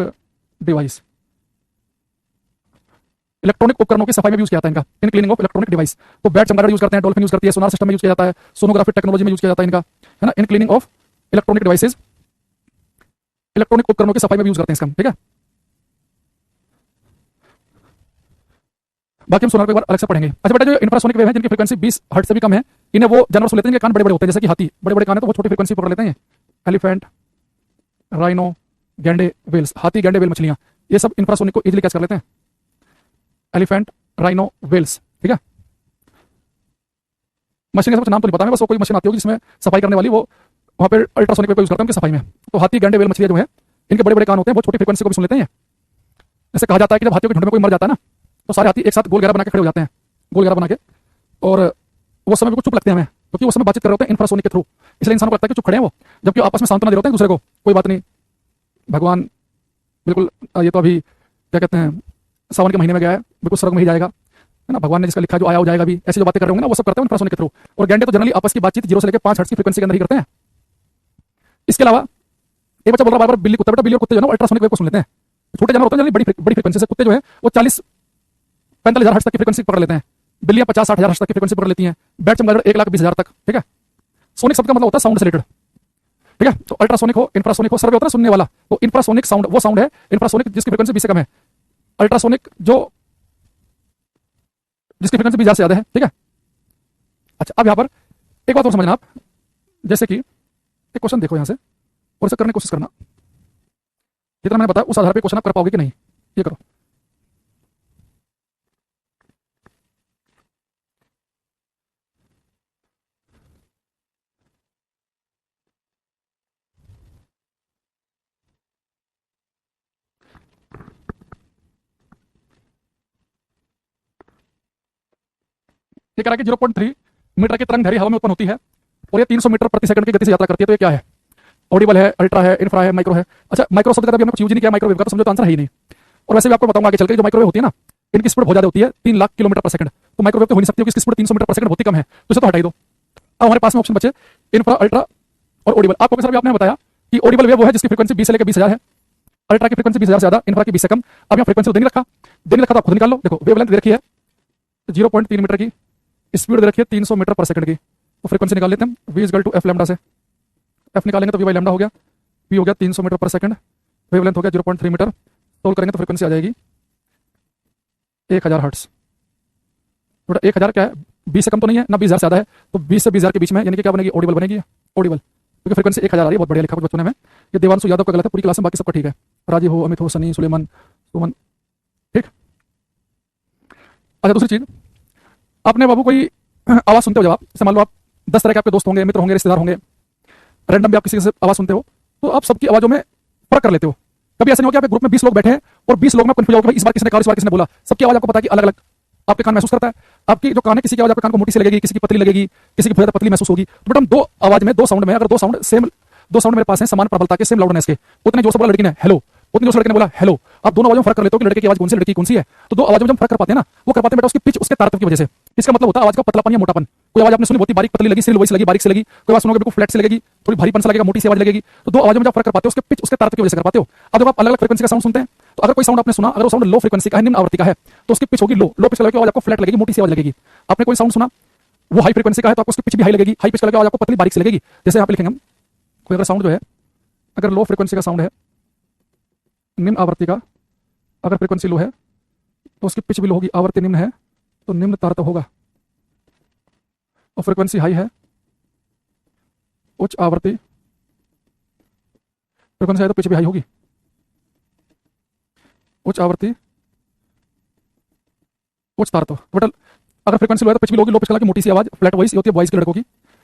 device, electronic उपकरणों की सफाई में यूज किया जाता है इनका, इन क्लीनिंग ऑफ इलेक्ट्रॉनिक डिवाइस। तो बैट चमगादड़ यूज करते हैं, डॉल्फिन यूज करती है, सोनार सिस्टम में यूज किया जाता है, सोनोग्राफी टेक्नोलॉजी में यूज किया जाता है इनका, है ना। इन cleaning of electronic devices, electronic उपकरणों की सफाई में यूज करते हैं इसका, ठीक है। बाकी हम सोनार को एक बार अलग से पढ़ेंगे। अच्छा बेटा जो इंफ्रासोनिक वेव है जिनकी फ्रीक्वेंसी 20 हर्ट्ज से भी कम है, इन्हें वो जानवर सुन लेते हैं जिनके कान बड़े बड़े होते हैं, जैसे कि हाथी बड़े बड़े कान है तो वो छोटी फ्रीक्वेंसी पकड़ लेते हैं। एलिफेंट, राइनो, गैंडे, वेल्स, हाथी गैंडे वेल मछलियां, ये सब इंफ्रासोनिक को इजीली कैच कर लेते हैं। एलिफेंट, राइनो, वेल्स, ठीक है। मशीन का कुछ नाम तो नहीं पता है, बस वो कोई मशीन आती होगी जिसमें सफाई करने वाली, वो वहाँ पे अल्ट्रासोनिक वेव का यूज करते हैं उनकी सफाई में। तो हाथी गैंडे वेल मछलियां जो है इनके बड़े बड़े कान होते हैं, बहुत छोटी फ्रीक्वेंसी को भी सुन लेते हैं। जैसे कहा जाता है कि जब हाथियों के झुंड में कोई मर जाता है ना तो सारे हाथी एक साथ गोल घेरा बना के खड़े हो जाते हैं, गोल घेरा बना के, और वो समय बिल्कुल चुप लगते हैं हमें, क्योंकि वो समय बातचीत कर रहे होते हैं इंफ्रासोनिक के थ्रू। इसलिए इंसान को लगता है कि चुप खड़े हैं वो, जबकि आपस में सांत्वना दे रहे होते हैं दूसरे को, कोई बात नहीं, भगवान बिल्कुल ये तो अभी क्या कहते हैं सावन के महीने में गया है, बिल्कुल स्वर्ग में ही जाएगा, है ना, भगवान ने जिसका लिखा जो आया हो जाएगा भी, ऐसी जो बातें कर रहे होंगे ना वो सब करते हैं इंफ्रासोनिक के थ्रू। और गैंडे तो जनरली आपस की बातचीत 0 से लेकर 5 हर्ट्ज की फ्रीक्वेंसी के अंदर ही करते हैं। इसके अलावा एक बच्चा बोल रहा है बार बिल्ली कुत्ता, बेटा बिल्ली और कुत्ते जो है अल्ट्रासोनिक वेव को सुन लेते हैं। छोटे जानवर होते हैं जनरली बड़ी फ्रीक्वेंसी से, कुत्ते जो है वो 40-45,000 हर्ट्ज तक की फ्रीक्वेंसी पकड़ लेते हैं, बिल्लियां 50-60,000 हर्ट्ज तक की फ्रीक्वेंसी पकड़ लेती हैं, बैट चमगादड़ 1,20,000 तक, ठीक है। सोनिक शब्द का मतलब होता है साउंड से रिलेटेड, ठीक है। तो अल्ट्रासोनिक हो, इंफ्रासोनिक हो, सर्वे होता है सुनने वाला, तो इंफ्रासोनिक साउंड वो साउंड है, इंफ्रासोनिक जिसकी फ्रीक्वेंसी 20 से कम है, अल्ट्रासोनिक जो जिसकी फ्रीक्वेंसी 20,000 से ज्यादा है, ठीक है। अच्छा अब यहां पर एक बात और समझना आप, जैसे कि एक क्वेश्चन देखो यहां से और इसे करने की कोशिश करना, जितना मैंने बताया उस आधार पर क्वेश्चन आप कर पाओगे कि नहीं, ये करो। ये कह रहा है कि 0.3 मीटर की तरंग धैर्य हवा में उत्पन्न होती है और ये 300 मीटर प्रति सेकंड की गति से यात्रा करती है। तो ये क्या है, ऑडिबल है, अल्ट्रा है, इंफ्रा है, माइक्रो है। अच्छा माइक्रो शब्द का अभी हमने कुछ यूज नहीं किया माइक्रोवेव का, तो समझो तो आंसर है ही नहीं। और वैसे भी आपको बताऊंगा आगे चल के जो माइक्रोवेव होती है ना इनकी स्पीड बहुत ज्यादा होती है, 3 लाख किलोमीटर पर सेकंड। तो माइक्रोवेव तो हो नहीं सकती क्योंकि इसकी स्पीड 300 मीटर पर सेकंड बहुत ही कम है, तो इसे तो हटा ही दो। अब हमारे पास में ऑप्शन बचे इंफ्रा, अल्ट्रा और ऑडिबल। आपको सर भी आपने बताया कि ऑडिबल वेव वो है जिसकी फ्रीक्वेंसी 20 से लेकर 20,000 है, अल्ट्रा की फ्रीक्वेंसी 20,000 से ज्यादा, इंफ्रा की 20 से कम। अब यहाँ फ्रीक्वेंसी दे नहीं रखा तो आप खुद निकाल लो। देखो वेवलेंथ दे रखी है 0.3 मीटर की, स्पीड दे रखी है 300 मीटर पर सेकंड की, तो फ्रीक्वेंसी निकाल लेते हैं v equal to F lambda से। एफ निकालेंगे तो वी बाई लैम्डा हो गया, v हो गया 300 मीटर पर सेकंड, वेवलेंथ हो गया 0.3 मीटर, सोल्व करेंगे तो फ्रीक्वेंसी आ जाएगी 1000 हर्ट्ज। थोड़ा 1000 क्या है, 20 से कम तो नहीं है ना 20,000 से ज्यादा है, तो 20 से 20,000 के बीच में, यानी कि क्या बनेगी, ऑडिबल बनेगी, ऑडिबल, क्योंकि फ्रीक्वेंसी 1000 आ रही है। बहुत बढ़िया लिखा कुछ बच्चों ने हमें। ये देवांशु यादव का गलत है, पूरी क्लास में बाकी सबका ठीक है, राजीव हो, अमित हो, सनी, सुलेमान, सुमन, ठीक। अच्छा दूसरी चीज, आपने बाबू कोई आवाज सुनते हो जब आप, जैसे मान लो आप 10 तरह के आपके दोस्त होंगे, मित्र होंगे, रिश्तेदार होंगे, रैंडम भी आप किसी से आवाज सुनते हो, तो आप सबकी आवाजों में फर्क कर लेते हो। कभी ऐसा नहीं हो कि आप एक ग्रुप में 20 लोग बैठे हैं और 20 लोग में कंफ्यूज हो कि भाई इस बार किसने कहा, इस बार किसने बोला। सबकी आवाज आपको पता है कि अलग अलग आपके कान महसूस करता है। आपकी जो कान है, किसी की आवाज आपके कान को मोटी सी लगेगी, किसी की पतली लगेगी, किसी की ज्यादा पतली महसूस होगी। तो बेटा हम दो आवाज में, दो साउंड में, अगर दो साउंड सेम, दो साउंड मेरे पास है समान प्रबलता के, सेम लाउडनेस के, उतने जोर से बोला लड़की ने हेलो, उतनी जोर से लड़के ने बोला हेलो, आप दोनों आवाजों में फर्क कर लेते हो कि लड़के की आवाज कौन सी, लड़की कौन सी है। तो दो आवाजों में जब फर्क कर पाते हैं ना, वो कर पाते हैं बेटा उसकी पिच, उसके तारतम्य की वजह से। इसका मतलब होता है आवाज का पतलापन या मोटापन। कोई आवाज आपने सुनी बहुत बारीक पतली लगी, सिल वॉइस लगी, बारीक से लगी, कोई आवाज सुनोगे बिल्कुल फ्लैट से लगेगी, थोड़ी भारीपन सा लगेगा, मोटी सी आवाज लगेगी। तो दो आवाजों में जब फर्क कर पाते हो, उसके पिच, उसके तारतम्य की वजह से कर पाते हो। अब जब आप अलग अलग फ्रीक्वेंसी का साउंड सुनते हैं, तो अगर कोई साउंड आपने सुना, अगर वो साउंड लो फ्रीक्वेंसी का है, निम्न आवृत्ति का है, तो उसकी पिच होगी लो, लो पिच का आवाज आपको फ्लैट लगेगी, मोटी सी आवाज लगेगी। आपने कोई साउंड सुना वो हाई फ्रीक्वेंसी का है, तो आपको उसकी पिच भी हाई लगेगी, हाई पिच का आवाज आपको पतली बारीक से लगेगी। जैसे यहाँ पे लिखेंगे हम, कोई अगर साउंड जो है, अगर लो फ्रीक्वेंसी का साउंड है, निम्न आवृत्ति का, अगर फ्रीक्वेंसी लो है तो उसकी पिच भी लो होगी, आवृत्ति निम्न है तो निम्न तारतम्य होगा, और फ्रीक्वेंसी हाई है, उच्च आवृत्ति, फ्रीक्वेंसी हाई तो पिच भी हाई होगी, उच्च आवृत्ति, उच्च तारतम्य। बेटा अगर फ्रीक्वेंसी लो है तो पिच भी लोगी, लो पिच की मोटी सी आवाज, फ्लैट वॉइस, ये होती है बॉयज की लड़कों की।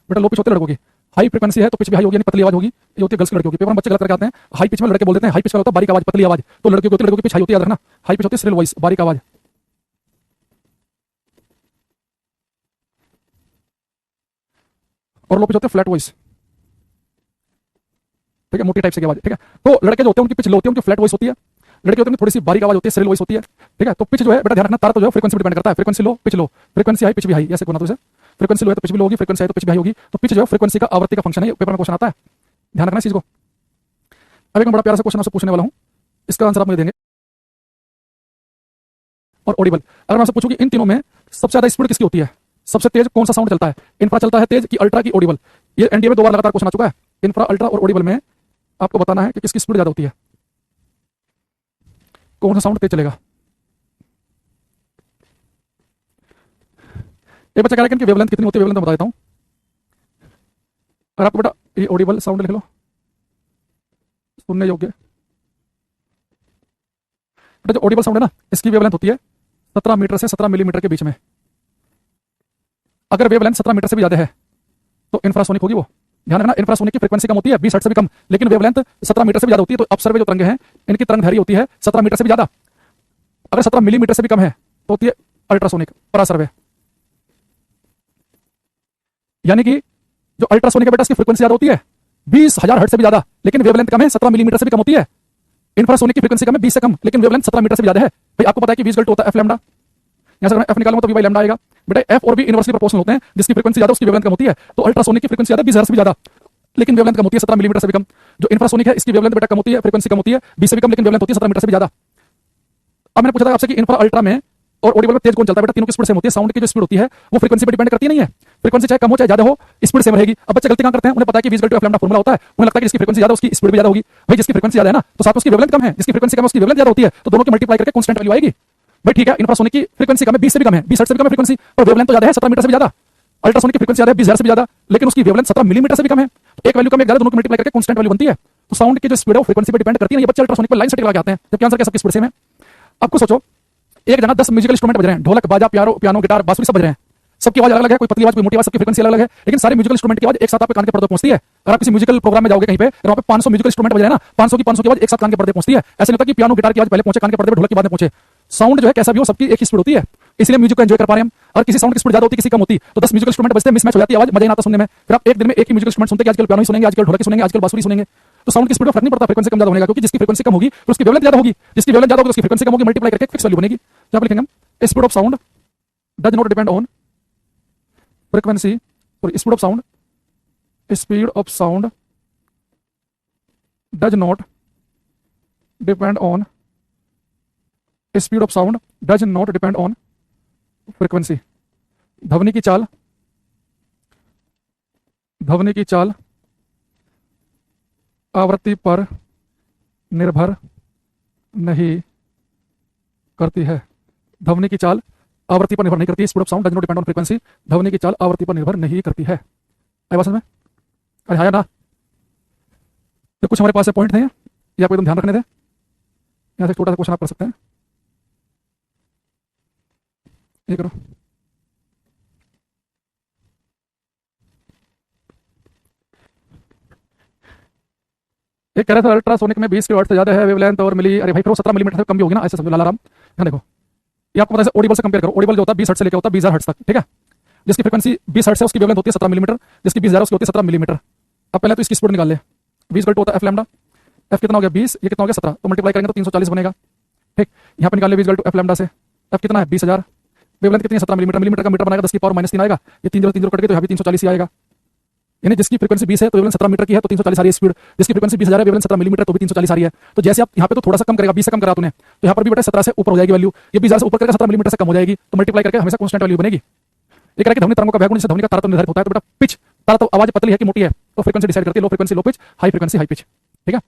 बेटा लो पिच होती है लड़कों की। हाई फ्रीक्वेंसी है तो पिच भी हाई होगी, यानी पतली आवाज होगी, ये होती है गर्ल्स की लड़कियों की। पेपर में बच्चे गलत करके आते हैं, हाई पिच में लड़के बोल देते हैं, हाई पिच का होता है बारीक आवाज, पतली आवाज, तो लड़कियों की होती है, लड़कों की पिच हाई होती है, याद रखना। हाई पिच होती है श्रिल वॉइस, बारीक आवाज, और लो पिच होती है फ्लैट वॉइस, ठीक है, मोटी टाइप से आवाज, ठीक है। तो लड़के जो होते हैं उनकी पिच लो होती है, उनकी फ्लैट वॉइस होती है, लड़के होते हैं थोड़ी सी बारीक आवाज होती है, श्रिल वॉइस होती है, ठीक है। तो पिच जो है बेटा ध्यान रखना, तारतम्य जो है फ्रीक्वेंसी पर डिपेंड करता है, फ्रीक्वेंसी लो पिच लो, फ्रीक्वेंसी हाई पिच भी हाई, ऐसे कोना तो इसे फ्रीक्वेंसी लो है तो पिच भी लो होगी, फ्रीक्वेंसी हाई तो पिच भी हाई होगी। तो पिच जो है फ्रीक्वेंसी का आवृत्ति का फंक्शन है, पेपर में क्वेश्चन आता है, ध्यान रखना इस चीज को। अब एक बड़ा प्यारा सा क्वेश्चन आपसे पूछने वाला हूं, इसका आंसर आप मुझे देंगे। और ऑडिबल, अगर मैं आपसे पूछूं कि इन तीनों में सबसे ज्यादा स्पीड किसकी होती है, सबसे तेज कौन सा साउंड चलता है, इंफ्रा चलता है तेज कि अल्ट्रा की ऑडिबल। ये एनडीए में 2 बार लगातार क्वेश्चन आ चुका है। इंफ्रा, अल्ट्रा और ऑडिबल में आपको बताना है कि किसकी स्पीड ज्यादा होती है, कौन सा साउंड तेज चलेगा। एक बच्चा कह रहा है कि इनकी वेवलेंथ कितनी होती है, वेवलेंथ मैं बता देता हूं। अगर आपको बेटा ये ऑडिबल साउंड लिख लो, सुनने योग्य बेटा, जो ऑडिबल साउंड है ना, इसकी वेवलेंथ होती है 17 मीटर से 17 मिलीमीटर के बीच में। अगर वेवलेंथ 17 मीटर से भी ज्यादा है तो इंफ्रासोनिक होगी वो। ध्यान रखना, इंफ्रासोनिक की फ्रीक्वेंसी कम होती है, 20 हर्ट्ज से भी कम, लेकिन वेवलेंथ 17 मीटर से भी ज्यादा होती है। तो अपसर्वे जो तरंग हैं, इनकी तरंग धैर्य होती है 17 मीटर से भी ज्यादा। अगर 17 मिलीमीटर से भी कम है तो होती है अल्ट्रासोनिक, परासर्वे। यानी कि जो अल्ट्रासोनिक है बेटा, इसकी फ्रीक्वेंसी ज्यादा होती है 20,000 हर्ट्ज से भी ज्यादा, लेकिन वेवलेंथ कम है, 17 मिलीमीटर से भी कम होती है। इंफ्रासोनिक की फ्रीक्वेंसी कम है 20 से कम, लेकिन वेवलेंथ 17 मीटर से भी ज्यादा है। भाई आपको पता है कि 20 होता है एफ लैम्डा, यहां से एफ निकालूंगा तो वी बाई लैम्डा आएगा। बेटा एफ और बी इनवर्सली प्रोपोर्शनल होते हैं, जिसकी फ्रीक्वेंसी ज्यादा उसकी वेवलेंथ कम होती है। तो अल्ट्रासोनिक की फ्रीक्वेंसी ज्यादा 20 हर्ट्ज से भी ज्यादा, लेकिन वेवलेंथ कम होती है 17 मिलीमीटर से भी कम। जो इंफ्रासोनिक है इसकी वेवलेंथ बेटा कम होती है, फ्रीक्वेंसी कम होती है 20 से भी कम, लेकिन वेवलेंथ होती है 17 मीटर से भी ज्यादा। अब मैंने पूछा था आपसे कि इंफ्रा, अल्ट्रा में और ऑडिबल में तेज कौन चलता है। बेटा तीनों की स्पीड सेम होती है, साउंड की जो स्पीड होती है वो फ्रीक्वेंसी पर डिपेंड करती नहीं है। फ्रीक्वेंसी चाहे कम हो चाहे ज्यादा हो, स्पीड सेम रहेगी। अब बच्चे गलती कहां करते हैं, उन्हें पता है कि 20 लैम्डा फॉर्मूला होता है, उन्हें लगता है कि जिसकी फ्रीक्वेंसी ज्यादा उसकी स्पीड भी ज्यादा होगी। भाई जिसकी फ्रीक्वेंसी ज्यादा है ना, तो साथ में उसकी वेवलेंथ कम है, जिसकी फ्रीक्वेंसी कम है उसकी वेवलेंथ ज्यादा होती है, तो दोनों की मल्टीप्लाई करके कांस्टेंट वैल्यू आएगी। भाई ठीक है, इंफ्रासोनिक की फ्रीक्वेंसी कम है, 20 से भी कम है, 20 हर्ट्ज से भी कम है फ्रीक्वेंसी, और वेवलेंथ तो ज्यादा है 17 मीटर से भी ज्यादा। अल्ट्रासोनिक की फ्रीक्वेंसी ज्यादा है 20,000 से भी ज्यादा, लेकिन उसकी वेवलेंथ 17 मिलीमीटर से भी कम है। तो एक वैल्यू कम, एक ज्यादा, दोनों की मल्टीप्लाई करके कांस्टेंट वैल्यू बनती है। तो साउंड की जो स्पीड है वो फ्रीक्वेंसी पर डिपेंड करती है। ये बच्चे अल्ट्रासोनिक पर लाइन से टिका के आते हैं, जबकि आंसर क्या सबकी स्पीड सेम है। आपको सोचो एक जगह 10 म्यूजिकल इंस्ट्रूमेंट बज रहे हैं, ढोलक, बाजा, पियानो, गिटार, बांसुरी सब बज रहे हैं, सबकी आवाज अलग अलग है, कोई पतली आवाज, कोई मोटी आवाज, सबकी फ्रीक्वेंसी अलग अलग है, लेकिन सारे म्यूजिकल इंस्ट्रूमेंट की आवाज एक साथ आपके कान के पर्दे पहुंचती है। अगर आप किसी म्यूजिकल प्रोग्राम में जाओगे कहीं पे, वहां पे 500 म्यूजिकल इंस्ट्रूमेंट बज रहे हैं ना, 500 की आवाज एक साथ कान के पर्दे पहुंचती है। ऐसे नहीं होता कि पियानो, गिटार की आवाज पहले पहुंचे कान के पर्दे पे, ढोलक की बाद में पहुंचे। साउंड जो है कैसा भी हो, सबकी एक ही स्पीड होती है, इसलिए म्यूजिक को एंजॉय कर पा रहे हैं हम। और किसी साउंड की स्पीड ज्यादा होती है, किसी कम होती, तो 10 म्यूजिकल इंस्ट्रूमेंट बजते हैं, मिसमैच हो जाती है आवाज, मजा नहीं आता सुनने में। फिर आप एक दिन में एक ही म्यूजिकल इंस्ट्रूमेंट सुनते हैं, आजकल पियानो ही सुनेंगे, आजकल ढोलक सुनेंगे, आजकल बांसुरी सुनेंगे। तो साउंड की स्पीड में फर्क नहीं पड़ता, फ्रीक्वेंसी कम ज्यादा होने का, क्योंकि जिसकी फ्रीक्वेंसी कम होगी फिर उसकी वेवलेंथ ज्यादा होगी, जिसकी वेवलेंथ ज्यादा होगी उसकी फ्रीक्वेंसी कम होगी, मल्टीप्लाई करके फिक्स वैल्यू बनेगी। यहाँ पे लिखेंगे हम, speed of sound does not depend on frequency, sorry, speed of sound, speed of sound does not depend on, speed of sound does not depend on frequency. ध्वनि की चाल, ध्वनि की चाल आवृत्ति पर निर्भर नहीं करती है। ध्वनि की चाल आवृत्ति पर निर्भर नहीं करती है। Speed of sound does not depend on frequency. ध्वनि की चाल आवृत्ति पर निर्भर नहीं करती है। आई बात समझ में? अरे हाँ या ना? तो कुछ हमारे पास पॉइंट नहीं है, ये आपको एकदम ध्यान रखने दें। यहाँ से छोटा सा क्वेश्चन आप कर सकते हैं, ये करो। एक कह रहा था अल्ट्रासोनिक में 20 किलोहर्ट्ज से ज्यादा है वेवलेंथ और मिली, अरे भाई फिर वो 17 मिलीमीटर से कम भी होगी ना, ऐसे समझो लालाराम। यहाँ देखो, ये आपको पता है ऑडिबल से कंपेयर करो, ऑडिबल जो होता है 20 हर्ट्ज से लेकर होता है 20,000 हर्ट्ज तक, ठीक है। जिसकी फ्रीक्वेंसी 20 हर्ट्ज है उसकी वेवलेंथ होती है 17 मिलीमीटर, जिसकी 20,000 उसकी होती है 17 मिलीमीटर। अब पहले तो इसकी स्पीड निकाल ले, 20 होता है एफ लैम्डा, एफ कितना हो गया 20, ये कितना हो गया 17, तो मल्टीप्लाई करेंगे तो 340 बनेगा, ठीक। यहाँ पे निकाल ले 20 एफ लैम्डा से, एफ कितना है 20,000, वेवलेंथ कितनी है 17 मिलीमीटर, मिलीमीटर का मीटर बनाएगा 10 की पावर -3 आएगा, ये 3 0 कट गए तो यहाँ भी 340 ही आएगा। यानी जिसकी फ्रीक्वेंसी 20 है तो वेवलेंथ 17 मीटर की है तो 340 आ रही है स्पीड, जिसकी फ्रीक्वेंसी 20,000 है वेवलेंथ 17 मिलीमीटर तो भी 340 आ रही है। तो जैसे आप यहाँ पे तो थोड़ा सा कम करेगा, 20 से कम करा तूने, तो यहाँ पर भी बेटा 17 से ऊपर हो जाएगी वैल्यू, ये 20,000 से ऊपर करेगा 17 मिलीमीटर से कम हो जाएगी, तो मल्टीप्लाई करके हमेशा कांस्टेंट वैल्यू बनेगी। ये कह रहा है कि ध्वनि तरंगों का वेग जिससे ध्वनि का तारतम्य निर्धारित होता है, तो बेटा पिच तारतम्य, आवाज पतली है कि मोटी है तो फ्रीक्वेंसी डिसाइड करती है, low frequency low pitch, high frequency high pitch, ठीक है।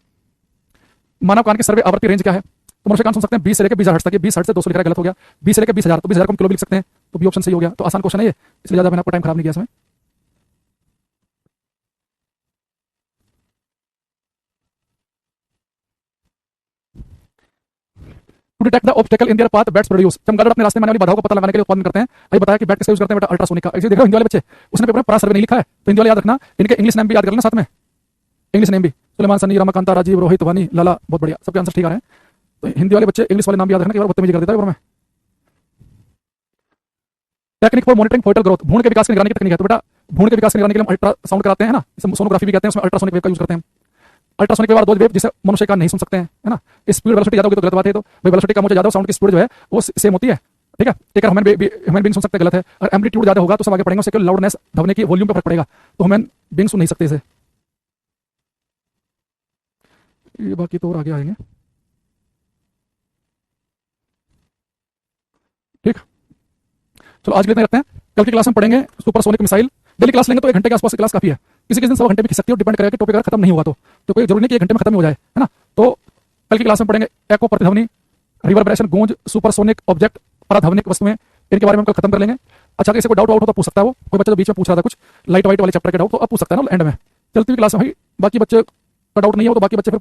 मानव कान की सर्वे आवृत्ति रेंज क्या है, तो मनुष्य कान सुन सकते हैं 20 से लेकर 20,000 हर्ट्ज तक, ये 20 हर्ट्ज से 200 लिखा गलत हो गया, 20 से लेकर 20,000, तो 20,000 को हम किलो भी लिख सकते हैं, तो भी ऑप्शन सही हो गया। तो आसान क्वेश्चन है ये, इसलिए ज्यादा मैंने आपको टाइम खराब नहीं किया इसमें। To detect the obstacle in their path bats produce, जब गार्ड अपने रास्ते में आने वाली बाधाओं का पता लगाने के लिए उत्पादन करते हैं। अभी बताया कि बैट किसका यूज करते हैं बेटा, अल्ट्रासोनिक का। इसे देख रहे हो हिंदी वाले बच्चे, उसने पेपर में पूरा सर्वे नहीं लिखा है, तो हिंदी वाले याद रखना, इनके इंग्लिश नेम भी याद कर लेना साथ में, इंग्लिश नेम भी, सुलेमान सनी, रमाकांता, राजीव, रोहित, वानी, लाला, बहुत बढ़िया, सबके आंसर ठीक आ रहे हैं। तो हिंदी वाले बच्चे इंग्लिश वाले नाम भी याद रखना, एक बार बदतमीजी कर देता है पेपर में। Technique for monitoring foetal growth, भ्रूण के विकास की निगरानी की तकनीक है, तो बेटा भ्रूण के विकास की निगरानी के लिए हम अल्ट्रासाउंड कराते हैं ना, इसे सोनोग्राफी भी कहते हैं, उसमें अल्ट्रासोनिक वेव का यूज करते हैं। अल्ट्रासोनिक वेव और वेव जिसे मनुष्य का नहीं सुन सकते हैं, है ना। स्पीड वेलोसिटी ज्यादा होगी तो गलत बात है, तो वेलोसिटी कम हो ज्यादा साउंड की स्पीड जो है वो सेम होती है, ठीक है। एक ह्यूमन बीइंग सुन सकते हैं, गलत है। और एम्पलीट्यूड ज्यादा होगा तो सब आगे पढ़ेंगे, उससे लाउडनेस ध्वनि की वॉल्यूम पे फर्क पड़ेगा, तो ह्यूमन बीइंग सुन नहीं सकते इसे। ये बाकी तो और आगे आएंगे, ठीक। चलो आज के लिए इतना रखते हैं, कल की क्लास में पढ़ेंगे सुपरसोनिक मिसाइल। डेली क्लास लेंगे तो 1 घंटे के आसपास की क्लास काफी है, किसी किसी दिन 1.5 घंटे भी खिंच सकती है, डिपेंड करेगा कि टॉपिक अगर खत्म नहीं हुआ तो कोई जरूरी नहीं कि 1 घंटे में खत्म हो जाए, है ना। तो कल की क्लास में पढ़ेंगे एको प्रतिध्वनि, रिवर्बरेशन गूंज, सुपरसोनिक ऑब्जेक्ट, पराध्वनिक वस्तुएं, इनके बारे में हम कल खत्म कर लेंगे। अच्छा किसी को डाउट हो तो पूछ सकता है, वो कोई बच्चा जो बीच में पूछ रहा था कुछ लाइट वाइट वाले चैप्टर के डाउट, तो अब पूछ सकता है ना एंड में, चलती हुई क्लास में भाई। बाकी बच्चे का डाउट नहीं हो तो बाकी बच्चे फिर